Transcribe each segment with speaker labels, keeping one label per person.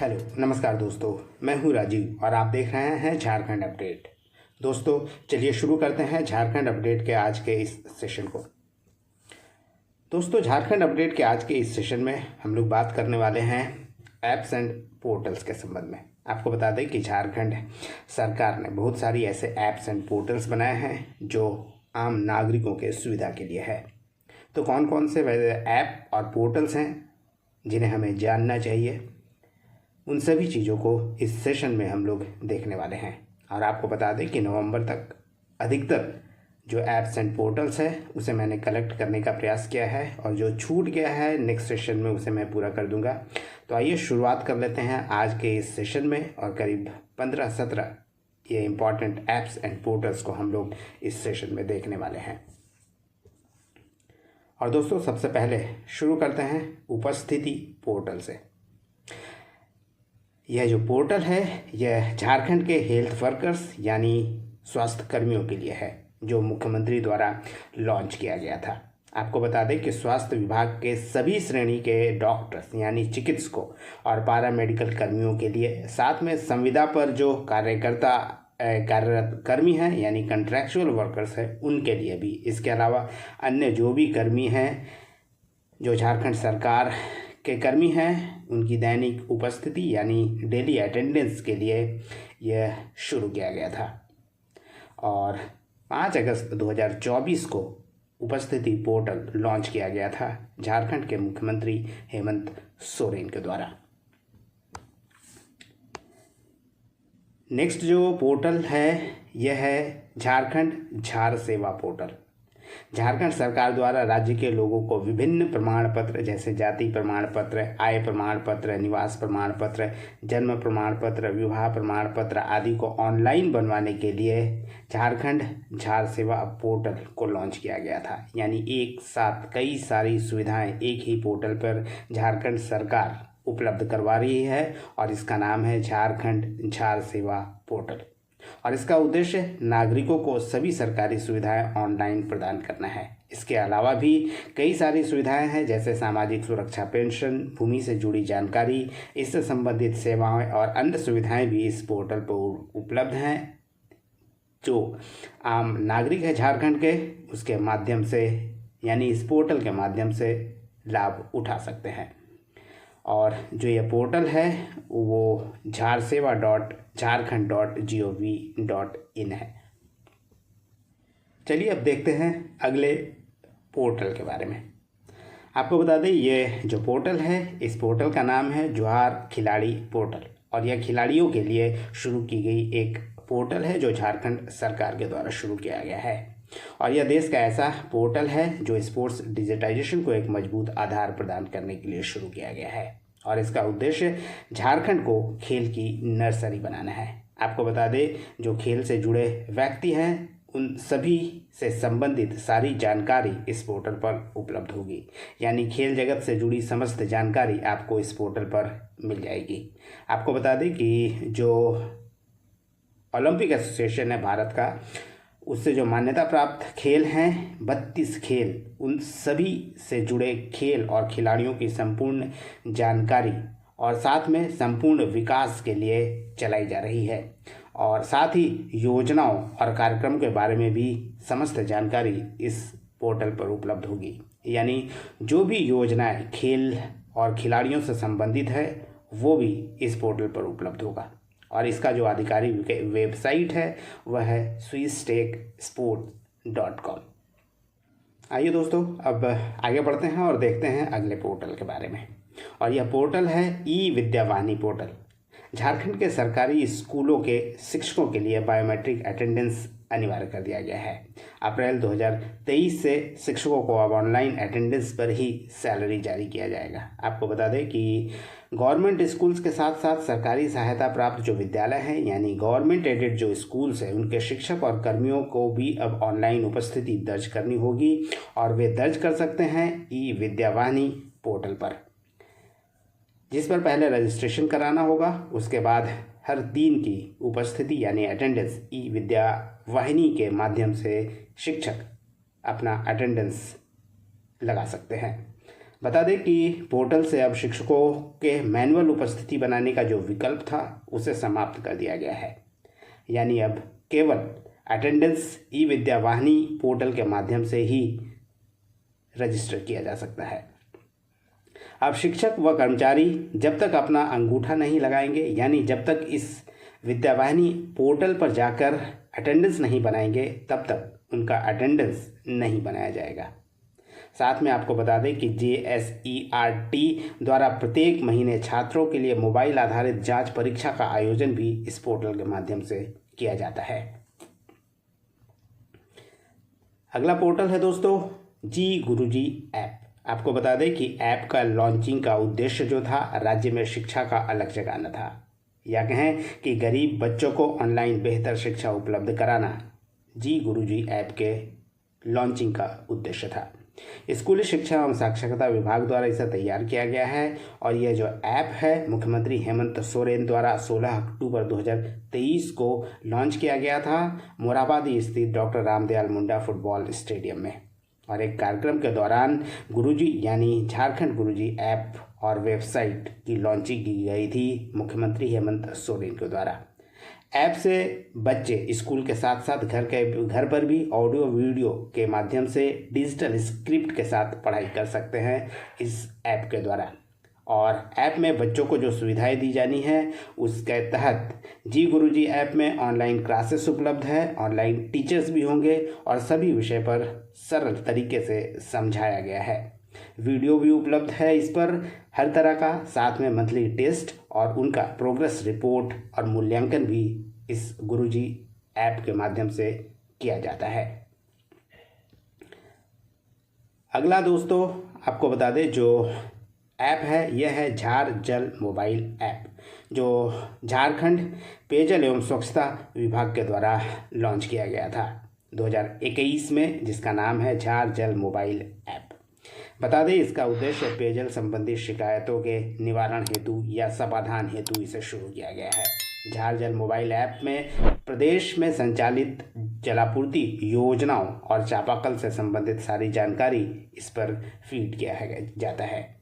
Speaker 1: Hello नमस्कार दोस्तों, मैं हूं राजीव और आप देख रहे हैं झारखंड अपडेट। दोस्तों चलिए शुरू करते हैं झारखंड अपडेट के आज के इस सेशन को। दोस्तों झारखंड अपडेट के आज के इस सेशन में हम लोग बात करने वाले हैं ऐप्स एंड पोर्टल्स के संबंध में। आपको बता दें कि झारखंड सरकार ने बहुत सारी ऐसे ऐप्स एंड पोर्टल्स बनाए हैं जो आम नागरिकों के सुविधा के लिए है। तो कौन कौन से वैसे ऐप और पोर्टल्स हैं जिन्हें हमें जानना चाहिए, उन सभी चीज़ों को इस सेशन में हम लोग देखने वाले हैं। और आपको बता दें कि नवंबर तक अधिकतर जो ऐप्स एंड पोर्टल्स है उसे मैंने कलेक्ट करने का प्रयास किया है और जो छूट गया है नेक्स्ट सेशन में उसे मैं पूरा कर दूंगा। तो आइए शुरुआत कर लेते हैं आज के इस सेशन में और करीब 15-17 ये इम्पॉर्टेंट ऐप्स एंड पोर्टल्स को हम लोग इस सेशन में देखने वाले हैं। और दोस्तों सबसे पहले शुरू करते हैं उपस्थिति पोर्टल से। यह जो पोर्टल है यह झारखंड के हेल्थ वर्कर्स यानी स्वास्थ्य कर्मियों के लिए है, जो मुख्यमंत्री द्वारा लॉन्च किया गया था। आपको बता दें कि स्वास्थ्य विभाग के सभी श्रेणी के डॉक्टर्स यानी चिकित्सकों और पारा मेडिकल कर्मियों के लिए, साथ में संविदा पर जो कार्यरत कर्मी हैं यानी कंट्रैक्चुअल वर्कर्स हैं उनके लिए भी, इसके अलावा अन्य जो भी कर्मी हैं जो झारखंड सरकार के कर्मी हैं उनकी दैनिक उपस्थिति यानी डेली अटेंडेंस के लिए यह शुरू किया गया था। और 5 अगस्त 2024 को उपस्थिति पोर्टल लॉन्च किया गया था झारखंड के मुख्यमंत्री हेमंत सोरेन के द्वारा। नेक्स्ट जो पोर्टल है यह है झारखंड झार सेवा पोर्टल। झारखंड सरकार द्वारा राज्य के लोगों को विभिन्न प्रमाण पत्र जैसे जाति प्रमाण पत्र, आय प्रमाण पत्र, निवास प्रमाण पत्र, जन्म प्रमाण पत्र, विवाह प्रमाण पत्र आदि को ऑनलाइन बनवाने के लिए झारखंड झार सेवा पोर्टल को लॉन्च किया गया था। यानी एक साथ कई सारी सुविधाएं एक ही पोर्टल पर झारखंड सरकार उपलब्ध करवा रही है और इसका नाम है झारखंड झार सेवा पोर्टल। और इसका उद्देश्य नागरिकों को सभी सरकारी सुविधाएं ऑनलाइन प्रदान करना है। इसके अलावा भी कई सारी सुविधाएं हैं जैसे सामाजिक सुरक्षा पेंशन, भूमि से जुड़ी जानकारी, इससे संबंधित सेवाएं और अन्य सुविधाएं भी इस पोर्टल पर उपलब्ध हैं। जो आम नागरिक है झारखंड के उसके माध्यम से यानी इस पोर्टल के माध्यम से लाभ उठा सकते हैं। और जो ये पोर्टल है वो झारसेवा.झारखंड.gov.in है। चलिए अब देखते हैं अगले पोर्टल के बारे में। आपको बता दें ये जो पोर्टल है इस पोर्टल का नाम है ज्वार खिलाड़ी पोर्टल और यह खिलाड़ियों के लिए शुरू की गई एक पोर्टल है जो झारखंड सरकार के द्वारा शुरू किया गया है। और यह देश का ऐसा पोर्टल है जो स्पोर्ट्स डिजिटाइजेशन को एक मजबूत आधार प्रदान करने के लिए शुरू किया गया है और इसका उद्देश्य झारखंड को खेल की नर्सरी बनाना है। आपको बता दें जो खेल से जुड़े व्यक्ति हैं उन सभी से संबंधित सारी जानकारी इस पोर्टल पर उपलब्ध होगी। यानी खेल जगत से जुड़ी समस्त जानकारी आपको इस पोर्टल पर मिल जाएगी। आपको बता दें कि जो ओलंपिक एसोसिएशन है भारत का, उससे जो मान्यता प्राप्त खेल हैं 32 खेल, उन सभी से जुड़े खेल और खिलाड़ियों की संपूर्ण जानकारी और साथ में संपूर्ण विकास के लिए चलाई जा रही है। और साथ ही योजनाओं और कार्यक्रम के बारे में भी समस्त जानकारी इस पोर्टल पर उपलब्ध होगी। यानी जो भी योजनाएं खेल और खिलाड़ियों से संबंधित है वो भी इस पोर्टल पर उपलब्ध होगा। और इसका जो आधिकारिक वेबसाइट है वह है swissteksport.com। आइए दोस्तों अब आगे बढ़ते हैं और देखते हैं अगले पोर्टल के बारे में। और यह पोर्टल है ई विद्यावाहिनी पोर्टल। झारखंड के सरकारी स्कूलों के शिक्षकों के लिए बायोमेट्रिक अटेंडेंस अनिवार्य कर दिया गया है। अप्रैल 2023 से शिक्षकों को अब ऑनलाइन अटेंडेंस पर ही सैलरी जारी किया जाएगा। आपको बता दें कि गवर्नमेंट स्कूल्स के साथ साथ सरकारी सहायता प्राप्त जो विद्यालय हैं यानी गवर्नमेंट एडेड जो स्कूल्स हैं उनके शिक्षक और कर्मियों को भी अब ऑनलाइन उपस्थिति दर्ज करनी होगी और वे दर्ज कर सकते हैं ई विद्यावाहिनी पोर्टल पर, जिस पर पहले रजिस्ट्रेशन कराना होगा। उसके बाद हर दिन की उपस्थिति यानी अटेंडेंस ई विद्यावाहिनी के माध्यम से शिक्षक अपना अटेंडेंस लगा सकते हैं। बता दें कि पोर्टल से अब शिक्षकों के मैनुअल उपस्थिति बनाने का जो विकल्प था उसे समाप्त कर दिया गया है। यानी अब केवल अटेंडेंस ई विद्या वाहिनी पोर्टल के माध्यम से ही रजिस्टर किया जा सकता है। अब शिक्षक व कर्मचारी जब तक अपना अंगूठा नहीं लगाएंगे, यानी जब तक इस विद्यावाहिनी पोर्टल पर जाकर अटेंडेंस नहीं बनाएंगे, तब तक उनका अटेंडेंस नहीं बनाया जाएगा। साथ में आपको बता दें कि JSERT द्वारा प्रत्येक महीने छात्रों के लिए मोबाइल आधारित जांच परीक्षा का आयोजन भी इस पोर्टल के माध्यम से किया जाता है। अगला पोर्टल है दोस्तों जी गुरुजी ऐप। आपको बता दें कि ऐप का लॉन्चिंग का उद्देश्य जो था, राज्य में शिक्षा का अलग जगाना था, या कहें कि गरीब बच्चों को ऑनलाइन बेहतर शिक्षा उपलब्ध कराना जी गुरुजी ऐप के लॉन्चिंग का उद्देश्य था। स्कूली शिक्षा एवं साक्षरता विभाग द्वारा इसे तैयार किया गया है और यह जो ऐप है मुख्यमंत्री हेमंत सोरेन द्वारा 16 अक्टूबर 2023 को लॉन्च किया गया था मोरहाबाद स्थित doctor Ramdayal Munda football stadium में। और एक कार्यक्रम के दौरान गुरुजी यानी झारखंड गुरुजी ऐप और वेबसाइट की लॉन्चिंग की गई थी मुख्यमंत्री हेमंत सोरेन के द्वारा। ऐप से बच्चे स्कूल के साथ साथ घर पर भी ऑडियो वीडियो के माध्यम से डिजिटल स्क्रिप्ट के साथ पढ़ाई कर सकते हैं इस ऐप के द्वारा। और ऐप में बच्चों को जो सुविधाएं दी जानी है उसके तहत जी गुरुजी ऐप में ऑनलाइन क्लासेस उपलब्ध है, ऑनलाइन टीचर्स भी होंगे और सभी विषय पर सरल तरीके से समझाया गया है। वीडियो भी उपलब्ध है इस पर हर तरह का, साथ में मंथली टेस्ट और उनका प्रोग्रेस रिपोर्ट और मूल्यांकन भी इस गुरुजी ऐप के माध्यम से किया जाता है। अगला दोस्तों आपको बता दें जो ऐप है यह है झार जल मोबाइल ऐप, जो झारखंड पेयजल एवं स्वच्छता विभाग के द्वारा लॉन्च किया गया था 2021 में, जिसका नाम है झार जल मोबाइल ऐप। बता दें इसका उद्देश्य पेयजल संबंधी शिकायतों के निवारण हेतु या समाधान हेतु इसे शुरू किया गया है। झार जल मोबाइल ऐप में प्रदेश में संचालित जलापूर्ति योजनाओं और चापाकल से संबंधित सारी जानकारी इस पर फीड किया जाता है।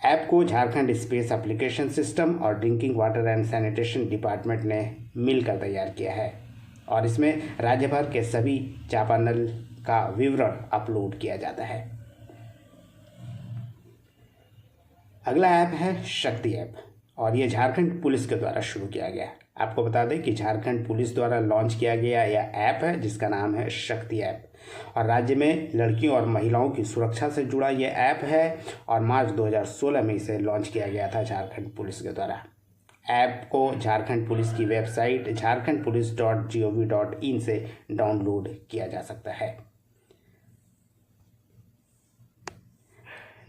Speaker 1: ऐप को झारखंड स्पेस एप्लीकेशन सिस्टम और drinking water and sanitation department ने मिलकर तैयार किया है और इसमें राज्य भर के सभी चापानल का विवरण अपलोड किया जाता है। अगला ऐप है शक्ति ऐप और ये झारखंड पुलिस के द्वारा शुरू किया गया है। आपको बता दें कि झारखंड पुलिस द्वारा लॉन्च किया गया यह ऐप है जिसका नाम है शक्ति ऐप और राज्य में लड़कियों और महिलाओं की सुरक्षा से जुड़ा यह ऐप है और मार्च 2016 में इसे लॉन्च किया गया था झारखंड पुलिस के द्वारा। ऐप को झारखंड पुलिस की वेबसाइट jharkhandpolice.gov.in से डाउनलोड किया जा सकता है।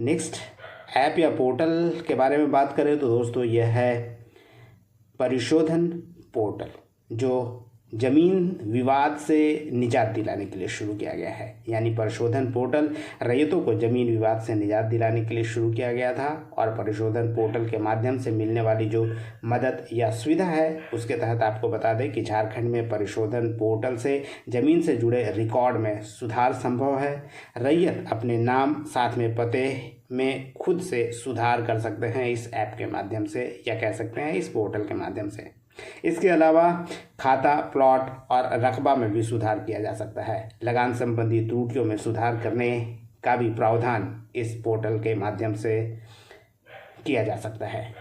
Speaker 1: नेक्स्ट ऐप या पोर्टल के बारे में बात करें तो दोस्तों यह है परिशोधन पोर्टल, जो जमीन विवाद से निजात दिलाने के लिए शुरू किया गया है। यानी परिशोधन पोर्टल रैयतों को जमीन विवाद से निजात दिलाने के लिए शुरू किया गया था और परिशोधन पोर्टल के माध्यम से मिलने वाली जो मदद या सुविधा है उसके तहत आपको बता दें कि झारखंड में परिशोधन पोर्टल से जमीन से जुड़े रिकॉर्ड में सुधार संभव है। रैयत अपने नाम साथ में पते में खुद से सुधार कर सकते हैं इस ऐप के माध्यम से, या कह सकते हैं इस पोर्टल के माध्यम से। इसके अलावा खाता, प्लॉट और रकबा में भी सुधार किया जा सकता है। लगान संबंधी त्रुटियों में सुधार करने का भी प्रावधान इस पोर्टल के माध्यम से किया जा सकता है।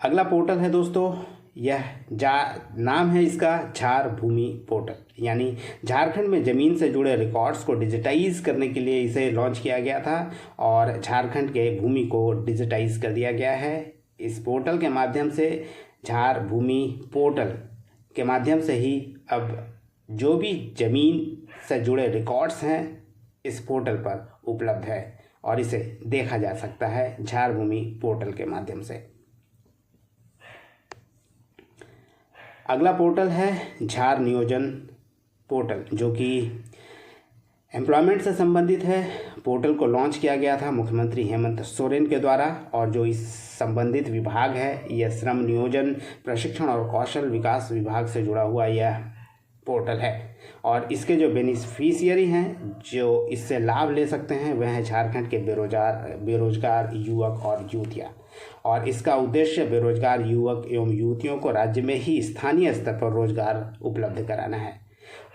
Speaker 1: अगला पोर्टल है दोस्तों यह नाम है इसका झार भूमि पोर्टल, यानी झारखंड में ज़मीन से जुड़े रिकॉर्ड्स को डिजिटाइज करने के लिए इसे लॉन्च किया गया था और झारखंड के भूमि को डिजिटाइज कर दिया गया है। इस पोर्टल के माध्यम से झार भूमि पोर्टल के माध्यम से ही अब जो भी ज़मीन से जुड़े रिकॉर्ड्स हैं इस पोर्टल पर उपलब्ध है और इसे देखा जा सकता है झार भूमि पोर्टल के माध्यम से। अगला पोर्टल है झार नियोजन पोर्टल, जो कि एम्प्लॉयमेंट से संबंधित है। पोर्टल को लॉन्च किया गया था मुख्यमंत्री हेमंत सोरेन के द्वारा और जो इस संबंधित विभाग है यह श्रम नियोजन, प्रशिक्षण और कौशल विकास विभाग से जुड़ा हुआ यह पोर्टल है। और इसके जो बेनिफिशियरी हैं जो इससे लाभ ले सकते हैं वह हैं झारखंड के बेरोजगार युवक और युवतियाँ। और इसका उद्देश्य बेरोजगार युवक एवं युवतियों को राज्य में ही स्थानीय स्तर पर रोजगार उपलब्ध कराना है।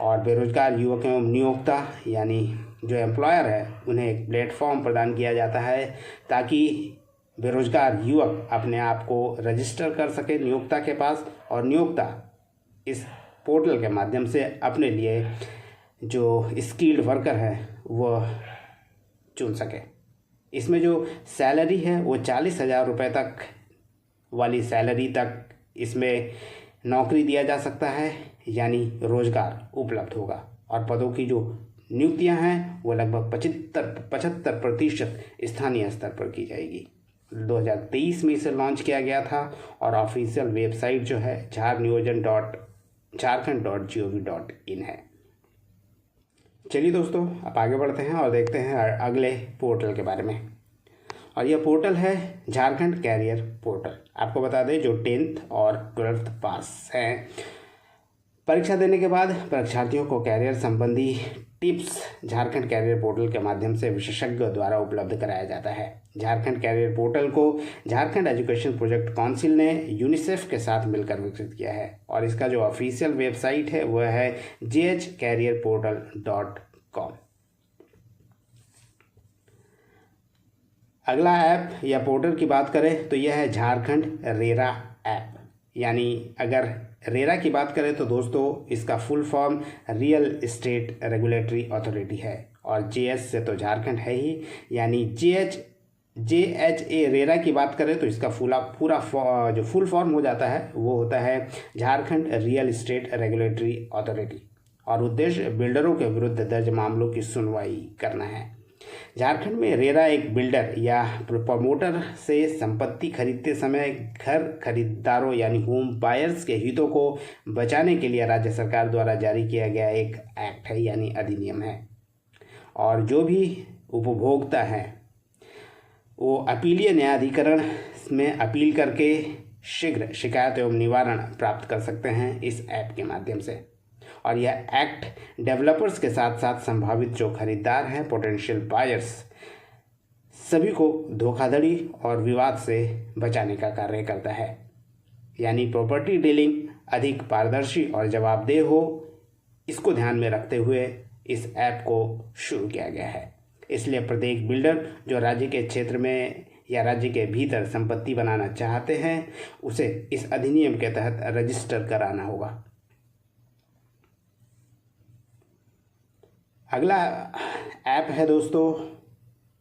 Speaker 1: और बेरोजगार युवक एवं नियोक्ता यानी जो एम्प्लॉयर है उन्हें एक प्लेटफॉर्म प्रदान किया जाता है ताकि बेरोजगार युवक अपने आप को रजिस्टर कर सके नियोक्ता के पास, और नियोक्ता इस पोर्टल के माध्यम से अपने लिए जो स्किल्ड वर्कर है वह चुन सके। इसमें जो सैलरी है वो 40,000 रुपये तक वाली सैलरी तक इसमें नौकरी दिया जा सकता है, यानी रोजगार उपलब्ध होगा। और पदों की जो नियुक्तियां हैं वो लगभग 75% स्थानीय स्तर पर की जाएगी। 2023 में इसे लॉन्च किया गया था और ऑफिशियल वेबसाइट जो है झारखंड.gov.in है। चलिए दोस्तों, अब आगे बढ़ते हैं और देखते हैं अगले पोर्टल के बारे में। और यह पोर्टल है झारखंड कैरियर पोर्टल। आपको बता दें जो 10th और 12th पास हैं, परीक्षा देने के बाद परीक्षार्थियों को कैरियर संबंधी टिप्स झारखंड कैरियर पोर्टल के माध्यम से विशेषज्ञों द्वारा उपलब्ध कराया जाता है। झारखंड कैरियर पोर्टल को झारखंड एजुकेशन प्रोजेक्ट काउंसिल ने यूनिसेफ के साथ मिलकर विकसित किया है और इसका जो ऑफिशियल वेबसाइट है वह है jhcarrierportal.com। अगला ऐप या पोर्टल की बात करें तो यह है झारखंड रेरा ऐप। यानी अगर रेरा की बात करें तो दोस्तों इसका full form real estate regulatory authority है, और जेएस से तो झारखंड है ही, यानी JHA रेरा की बात करें तो इसका पूरा जो फुल फॉर्म हो जाता है वो होता है Jharkhand real estate regulatory authority, और उद्देश्य बिल्डरों के विरुद्ध दर्ज मामलों की सुनवाई करना है। झारखंड में रेरा एक बिल्डर या प्रमोटर से संपत्ति खरीदते समय घर खरीदारों यानी होम बायर्स के हितों को बचाने के लिए राज्य सरकार द्वारा जारी किया गया एक एक्ट है, यानी अधिनियम है। और जो भी उपभोक्ता हैं वो अपीलीय न्यायाधिकरण में अपील करके शीघ्र शिकायत एवं निवारण प्राप्त कर सकते हैं इस ऐप के माध्यम से। और यह एक्ट डेवलपर्स के साथ साथ संभावित जो खरीदार हैं पोटेंशियल बायर्स सभी को धोखाधड़ी और विवाद से बचाने का कार्य करता है, यानी प्रॉपर्टी डीलिंग अधिक पारदर्शी और जवाबदेह हो, इसको ध्यान में रखते हुए इस ऐप को शुरू किया गया है। इसलिए प्रत्येक बिल्डर जो राज्य के क्षेत्र में या राज्य के भीतर संपत्ति बनाना चाहते हैं उसे इस अधिनियम के तहत रजिस्टर कराना होगा। अगला ऐप है दोस्तों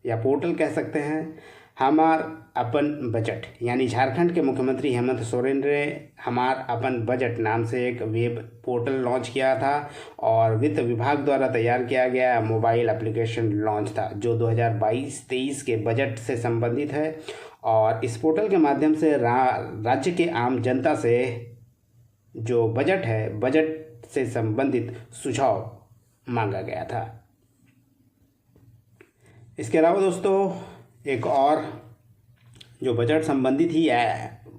Speaker 1: या पोर्टल कह सकते हैं हमार अपन बजट, यानी झारखंड के मुख्यमंत्री हेमंत सोरेन ने हमार अपन बजट नाम से एक वेब पोर्टल लॉन्च किया था और वित्त विभाग द्वारा तैयार किया गया मोबाइल एप्लीकेशन लॉन्च था जो 2022-23 के बजट से संबंधित है। और इस पोर्टल के माध्यम से राज्य के आम जनता से जो बजट है बजट से संबंधित सुझाव मांगा गया था। इसके अलावा दोस्तों एक और जो बजट संबंधित ही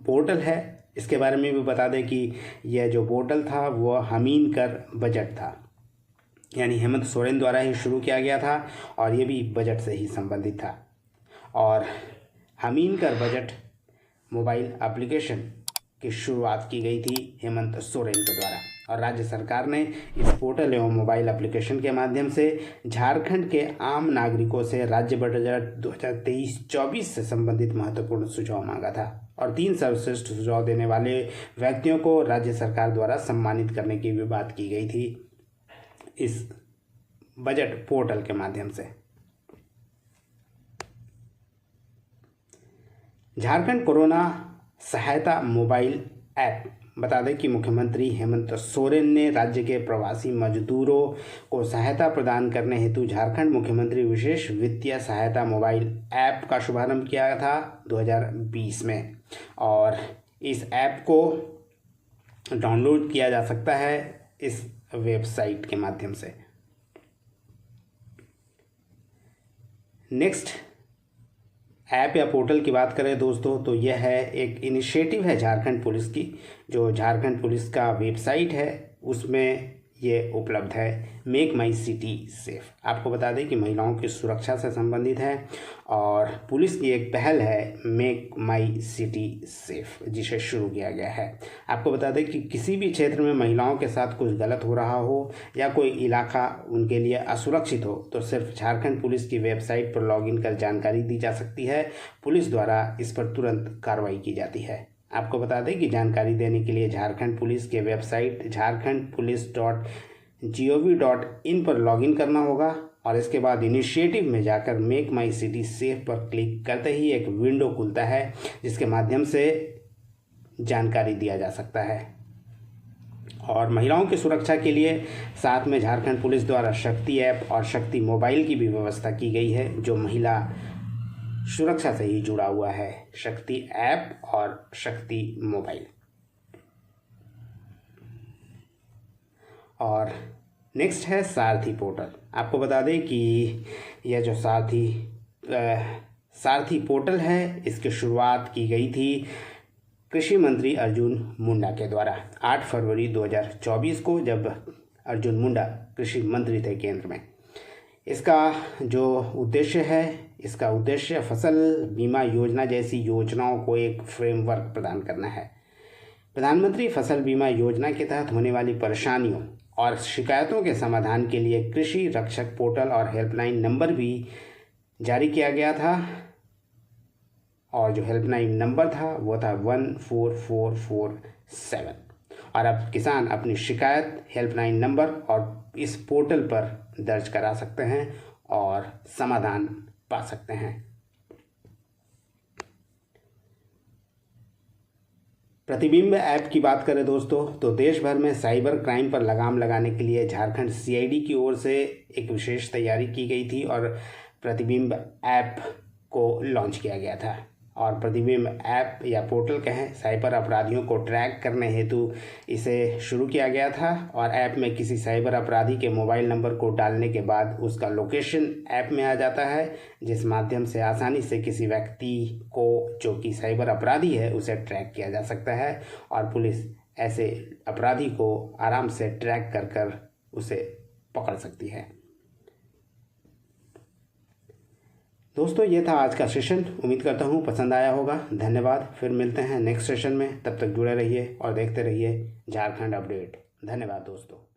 Speaker 1: पोर्टल है इसके बारे में भी बता दें कि यह जो पोर्टल था वह हमीन कर बजट था, यानी हेमंत सोरेन द्वारा ही शुरू किया गया था और ये भी बजट से ही संबंधित था। और हमीन कर बजट मोबाइल एप्लीकेशन की शुरुआत की गई थी हेमंत सोरेन के द्वारा और राज्य सरकार ने इस पोर्टल एवं मोबाइल एप्लीकेशन के माध्यम से झारखंड के आम नागरिकों से राज्य बजट 2023-24 से संबंधित महत्वपूर्ण सुझाव मांगा था और 3 सर्वश्रेष्ठ सुझाव देने वाले व्यक्तियों को राज्य सरकार द्वारा सम्मानित करने की भी बात की गई थी इस बजट पोर्टल के माध्यम से। झारखंड कोरोना सहायता मोबाइल ऐप, बता दें कि मुख्यमंत्री हेमंत सोरेन ने राज्य के प्रवासी मजदूरों को सहायता प्रदान करने हेतु झारखंड मुख्यमंत्री विशेष वित्तीय सहायता मोबाइल ऐप का शुभारंभ किया था 2020 में और इस ऐप को डाउनलोड किया जा सकता है इस वेबसाइट के माध्यम से। नेक्स्ट ऐप या पोर्टल की बात करें दोस्तों तो यह है एक इनिशिएटिव है झारखंड पुलिस की, जो झारखंड पुलिस का वेबसाइट है उसमें ये उपलब्ध है मेक माई सिटी सेफ। आपको बता दें कि महिलाओं की सुरक्षा से संबंधित है और पुलिस की एक पहल है मेक माई सिटी सेफ, जिसे शुरू किया गया है। आपको बता दें कि किसी भी क्षेत्र में महिलाओं के साथ कुछ गलत हो रहा हो या कोई इलाका उनके लिए असुरक्षित हो तो सिर्फ झारखंड पुलिस की वेबसाइट पर लॉगिन कर जानकारी दी जा सकती है। पुलिस द्वारा इस पर तुरंत कार्रवाई की जाती है। आपको बता दें कि जानकारी देने के लिए झारखंड पुलिस के वेबसाइट jharkhandpolice.gov.in पर लॉगिन करना होगा और इसके बाद इनिशिएटिव में जाकर मेक माई सिटी सेफ पर क्लिक करते ही एक विंडो खुलता है जिसके माध्यम से जानकारी दिया जा सकता है। और महिलाओं की सुरक्षा के लिए साथ में झारखंड पुलिस द्वारा शक्ति ऐप और शक्ति मोबाइल की भी व्यवस्था की गई है जो महिला सुरक्षा से ही जुड़ा हुआ है। शक्ति ऐप और शक्ति मोबाइल। और नेक्स्ट है सारथी पोर्टल। आपको बता दें कि यह जो सारथी पोर्टल है इसकी शुरुआत की गई थी कृषि मंत्री अर्जुन मुंडा के द्वारा 8 फरवरी 2024 को, जब अर्जुन मुंडा कृषि मंत्री थे केंद्र में। इसका जो उद्देश्य है, इसका उद्देश्य फसल बीमा योजना जैसी योजनाओं को एक फ्रेमवर्क प्रदान करना है। प्रधानमंत्री फसल बीमा योजना के तहत होने वाली परेशानियों और शिकायतों के समाधान के लिए कृषि रक्षक पोर्टल और हेल्पलाइन नंबर भी जारी किया गया था और जो हेल्पलाइन नंबर था वो था 14447। और अब किसान अपनी शिकायत हेल्पलाइन नंबर और इस पोर्टल पर दर्ज करा सकते हैं और समाधान पा सकते हैं। प्रतिबिंब ऐप की बात करें दोस्तों तो देश भर में साइबर क्राइम पर लगाम लगाने के लिए झारखंड सीआईडी की ओर से एक विशेष तैयारी की गई थी और प्रतिबिंब ऐप को लॉन्च किया गया था। और प्रतिबिंब ऐप या पोर्टल कहें, साइबर अपराधियों को ट्रैक करने हेतु इसे शुरू किया गया था। और ऐप में किसी साइबर अपराधी के मोबाइल नंबर को डालने के बाद उसका लोकेशन ऐप में आ जाता है, जिस माध्यम से आसानी से किसी व्यक्ति को जो कि साइबर अपराधी है उसे ट्रैक किया जा सकता है और पुलिस ऐसे अपराधी को आराम से ट्रैक कर उसे पकड़ सकती है। दोस्तों ये था आज का सेशन। उम्मीद करता हूँ पसंद आया होगा। धन्यवाद। फिर मिलते हैं नेक्स्ट सेशन में। तब तक जुड़े रहिए और देखते रहिए झारखंड अपडेट। धन्यवाद दोस्तों।